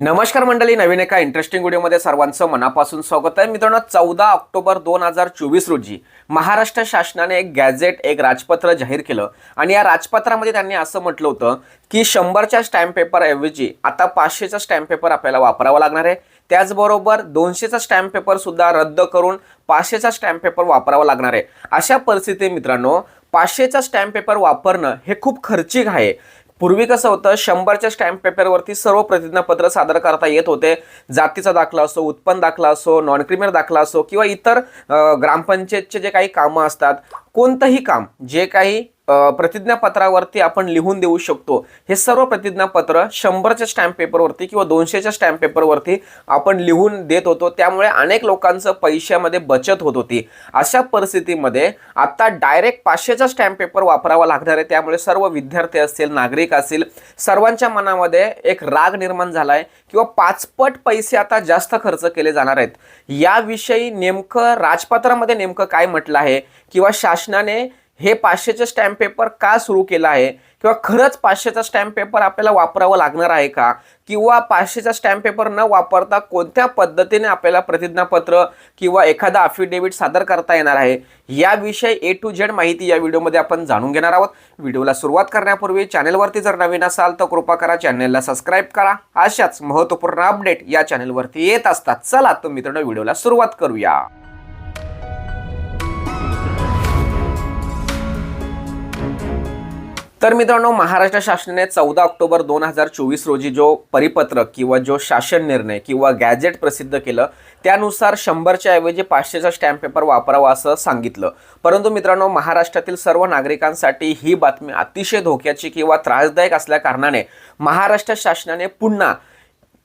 नमस्कार मंडळी, नवीन एका इंटरेस्टिंग व्हिडिओमध्ये सर्वांचं मनापासून स्वागत आहे. मित्रांनो, 14 ऑक्टोबर 2024 रोजी महाराष्ट्र शासनाने एक गॅझेट, एक राजपत्र जाहीर केलं आणि या राजपत्रामध्ये त्यांनी असं म्हटलं होतं की 100च्या स्टॅम्प पेपर ऐवजी आता 500चा स्टॅम्प पेपर आपल्याला वापरावा लागणार आहे. त्याचबरोबर 200चा स्टॅम्प पेपर सुद्धा रद्द करून 500चा स्टॅम्प पेपर वापरावा लागणार आहे. अशा परिस्थितीत मित्रांनो, 500चा स्टॅम्प पेपर वापरणं हे खूप खर्चिक आहे. पूर्वी कसं होतं, 100च्या स्टॅम्प पेपरवरती सर्व प्रतिज्ञापत्र सादर करता येत होते. जातीचा दाखला असो, उत्पन्न दाखला असो, नॉन क्रिमिनल दाखला असो किंवा इतर ग्रामपंचायतचे जे काही कामं असतात, कोणतंही काम जे काही प्रतिज्ञापत्रावरती आपण लिहून देऊ शकतो, हे सर्व प्रतिज्ञापत्र 100च्या स्टॅम्प पेपरवरती किंवा 200च्या स्टॅम्प पेपरवरती आपण लिहून देत होतो. त्यामुळे अनेक लोकांचं पैशामध्ये बचत होत होती. अशा परिस्थितीमध्ये आता डायरेक्ट 500चा स्टॅम्प पेपर वापरावा लागणार आहे. त्यामुळे सर्व विद्यार्थी असतील, नागरिक असतील, सर्वांच्या मनामध्ये एक राग निर्माण झालाय किंवा 5 पट पैसे आता जास्त खर्च केले जाणार आहेत. याविषयी नेमकं राजपत्रामध्ये नेमकं काय म्हटलं आहे किंवा शासनाने हे 500चे स्टॅम्प पेपर का सुरू केला आहे किंवा खरंच 500चा स्टॅम्प पेपर आपल्याला वापरावा लागणार आहे का, किंवा 500चा स्टॅम्प पेपर न वापरता कोणत्या पद्धतीने आपल्याला प्रतिज्ञापत्र किंवा एखादा अफिडेव्हिट सादर करता येणार आहे, याविषयी ए टू झेड माहिती या व्हिडिओमध्ये आपण जाणून घेणार आहोत. व्हिडिओला सुरुवात करण्यापूर्वी चॅनलवरती जर नवीन असाल तर कृपा करा चॅनलला सबस्क्राईब करा. अशाच महत्त्वपूर्ण अपडेट या चॅनलवरती येत असतात. चला तर मित्रांनो, व्हिडिओला सुरुवात करूया. तर मित्रांनो, महाराष्ट्र शासनाने 14 ऑक्टोबर 2024 रोजी जो परिपत्रक किंवा जो शासन निर्णय किंवा गॅझेट प्रसिद्ध केलं, त्यानुसार 100च्या ऐवजी 500चा स्टॅम्प पेपर वापरावा असं सांगितलं. परंतु मित्रांनो, महाराष्ट्रातील सर्व नागरिकांसाठी ही बातमी अतिशय धोक्याची किंवा त्रासदायक असल्या कारणाने महाराष्ट्र शासनाने पुन्हा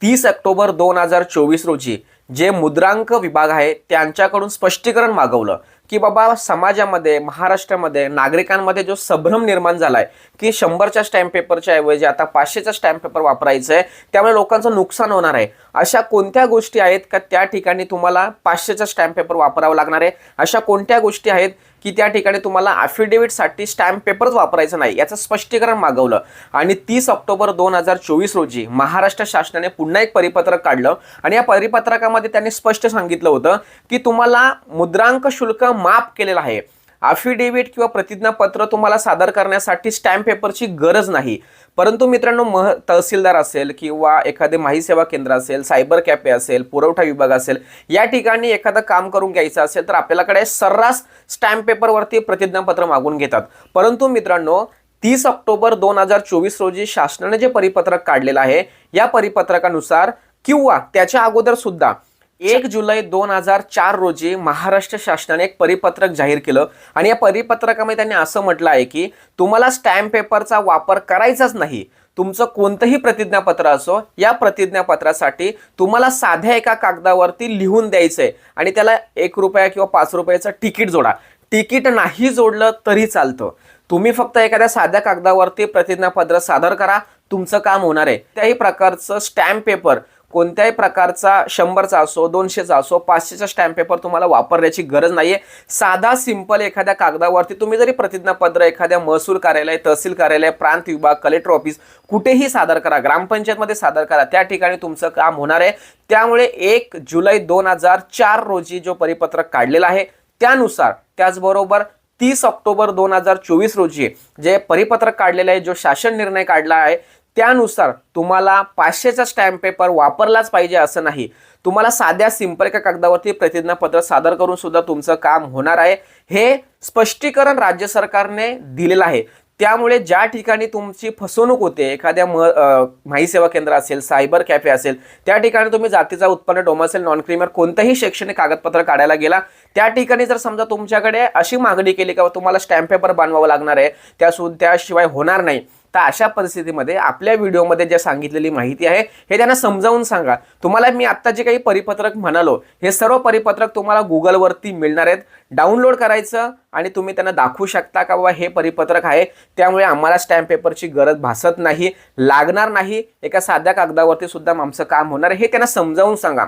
30 ऑक्टोबर 2024 रोजी जे मुद्रांक विभाग आहे त्यांच्याकडून स्पष्टीकरण मागवलं की बाबा, समाजामध्ये, महाराष्ट्रामध्ये नागरिकांमध्ये जो संभ्रम निर्माण झालाय की 100च्या स्टॅम्प पेपरच्या ऐवजी आता 500चा स्टॅम्प पेपर वापरायचा आहे, त्यामुळे लोकांचं नुकसान होणार आहे. अशा कोणत्या गोष्टी आहेत का त्या ठिकाणी तुम्हाला 500चा स्टॅम्प पेपर वापरावा लागणार आहे? अशा कोणत्या गोष्टी आहेत की त्या ठिकाणी तुम्हाला अफिडेव्हिटसाठी स्टॅम्प पेपरच वापरायचं नाही, याचं स्पष्टीकरण मागवलं. आणि 30 ऑक्टोबर 2024 रोजी महाराष्ट्र शासनाने पुन्हा एक परिपत्रक काढलं आणि या परिपत्रकामध्ये त्यांनी स्पष्ट सांगितलं होतं की तुम्हाला मुद्रांक शुल्क माफ केलेलं आहे. अफिडेव्हिट किंवा प्रतिज्ञापत्र तुम्हाला सादर करण्यासाठी स्टॅम्प पेपरची गरज नाही. परंतु मित्रांनो, तहसीलदार असेल किंवा एखादे माहिती सेवा केंद्र असेल, सायबर कॅफे असेल, पुरवठा विभाग असेल, या ठिकाणी एखादं काम करून घ्यायचं असेल तर आपल्याकडे सर्रास स्टॅम्प पेपरवरती प्रतिज्ञापत्र मागून घेतात. परंतु मित्रांनो, 30 ऑक्टोबर 2024 रोजी शासनाने जे परिपत्रक काढलेलं आहे, या परिपत्रकानुसार किंवा त्याच्या अगोदर सुद्धा 1 जुलै 2004 रोजी महाराष्ट्र शासनाने एक परिपत्रक जाहीर केलं आणि या परिपत्रकामध्ये त्यांनी असं म्हटलं आहे की तुम्हाला स्टॅम्प पेपरचा वापर करायचाच नाही. तुमचं कोणतंही प्रतिज्ञापत्र असो, या प्रतिज्ञापत्रासाठी तुम्हाला साध्या एका कागदावरती लिहून द्यायचंय आणि त्याला 1 रुपया किंवा 5 रुपयाचं तिकीट जोडा. तिकीट नाही जोडलं तरी चालतं. तुम्ही फक्त एखाद्या साध्या कागदावरती प्रतिज्ञापत्र सादर करा, तुमचं काम होणार आहे. त्याही प्रकारचं स्टॅम्प पेपर, कोणत्याही प्रकारचा 100चा असो, 200चा असो, 500चा स्टॅम्प पेपर तुम्हाला वापरण्याची गरज नाहीये. साधा सिंपल एखाद्या कागदावरती तुम्ही जरी प्रतिज्ञापत्र एखाद्या महसूल कार्यालय, तहसील कार्यालय, प्रांत विभाग, कलेक्टर ऑफिस कुठेही सादर करा, ग्रामपंचायतमध्ये सादर करा, त्या ठिकाणी तुमचं काम होणार आहे. त्यामुळे 1 जुलै 2004 रोजी जो परिपत्रक काढलेला आहे त्यानुसार, त्याचबरोबर 30 ऑक्टोबर 2024 रोजी जे परिपत्रक काढलेलं आहे, जो शासन निर्णय काढला आहे, त्यानुसार तुम्हाला 500चा स्टॅम्प पेपर वापरलाच पाहिजे असं नाही. तुम्हाला साध्या सिंपल एका कागदावरती प्रतिज्ञापत्र सादर करून सुद्धा तुमचं काम होणार आहे. हे स्पष्टीकरण राज्य सरकारने दिलेलं आहे. त्यामुळे ज्या ठिकाणी तुमची फसवणूक होते, एखाद्या माहिती सेवा केंद्र असेल, सायबर कॅफे असेल, त्या ठिकाणी तुम्ही जातीचा, उत्पन्न, डोमेसाईल, नॉन क्रिमिनल कोणतंही शैक्षणिक कागदपत्र काढायला गेला, त्या ठिकाणी जर समजा तुमच्याकडे अशी मागणी केली की तुम्हाला स्टॅम्प पेपर बनवावं लागणार आहे, त्याशिवाय होणार नाही, तर अशा परिस्थितीमध्ये आपल्या व्हिडिओमध्ये जे सांगितलेली माहिती आहे हे त्यांना समजावून सांगा. तुम्हाला मी आत्ता जे काही परिपत्रक म्हणालो, हे सर्व परिपत्रक तुम्हाला गुगलवरती मिळणार आहेत. डाउनलोड करायचं आणि तुम्ही त्यांना दाखवू शकता का बाबा हे परिपत्रक आहे, त्यामुळे आम्हाला स्टॅम्प पेपरची गरज भासत नाही, लागणार नाही, एका साध्या कागदावरती सुद्धा आमचं काम होणार आहे, हे त्यांना समजावून सांगा.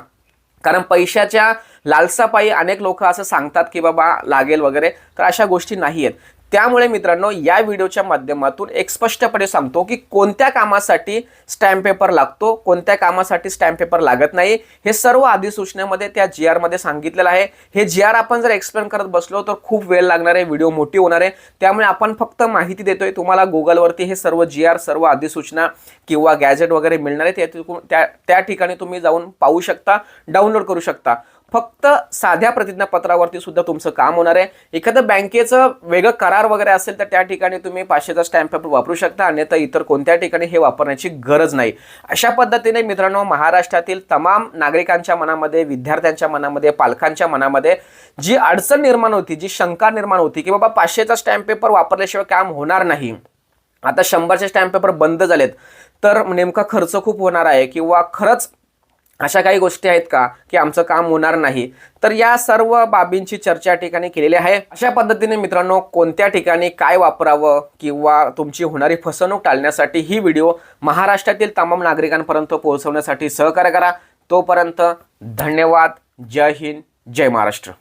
कारण पैशाच्या लालसापायी अनेक लोक असं सांगतात की बाबा लागेल वगैरे, तर अशा गोष्टी नाही आहेत. त्यामुळे मित्रांनो या व्हिडिओच्या माध्यमातून एक स्पष्टपणे सांगतो की कोणत्या कामासाठी स्टॅम्प पेपर लागतो, कोणत्या कामासाठी स्टॅम्प पेपर लागत नाही, हे सर्व अधिसूचनेमध्ये त्या GR मध्ये सांगितलेलं आहे. हे GR आपण जर एक्सप्लेन करत बसलो तर खूप वेळ लागणार आहे, व्हिडिओ मोठी होणार आहे. त्यामुळे आपण फक्त माहिती देतोय तुम्हाला. गुगलवरती हे सर्व GR, सर्व अधिसूचना किंवा गॅजेट वगैरे मिळणार आहे, त्या ठिकाणी तुम्ही जाऊन पाहू शकता, डाउनलोड करू शकता. फक्त साध्या प्रतिज्ञापत्रावरती सुद्धा तुमचं काम होणार आहे. एखादं बँकेचं वेगळं करार वगैरे असेल तर त्या ठिकाणी तुम्ही 500चा स्टॅम्प पेपर वापरू शकता, अन्यथा इतर कोणत्या ठिकाणी हे वापरण्याची गरज नाही. अशा पद्धतीने मित्रांनो महाराष्ट्रातील तमाम नागरिकांच्या मनामध्ये, विद्यार्थ्यांच्या मनामध्ये, पालकांच्या मनामध्ये जी अडचण निर्माण होती, जी शंका निर्माण होती की बाबा 500चा स्टॅम्प पेपर वापरल्याशिवाय काम होणार नाही, आता 100चे स्टॅम्प पेपर बंद झालेत तर नेमका खर्च खूप होणार आहे किंवा खरंच अशा काही गोष्टी आहेत का की आमचं काम होणार नाही, तर या सर्व बाबींची चर्चा या ठिकाणी केलेली आहे. अशा पद्धतीने मित्रांनो कोणत्या ठिकाणी काय वापरावं किंवा तुमची होणारी फसवणूक टाळण्यासाठी ही व्हिडिओ महाराष्ट्रातील तमाम नागरिकांपर्यंत पोहोचवण्यासाठी सहकार्य करा. तोपर्यंत धन्यवाद. जय हिंद, जय महाराष्ट्र.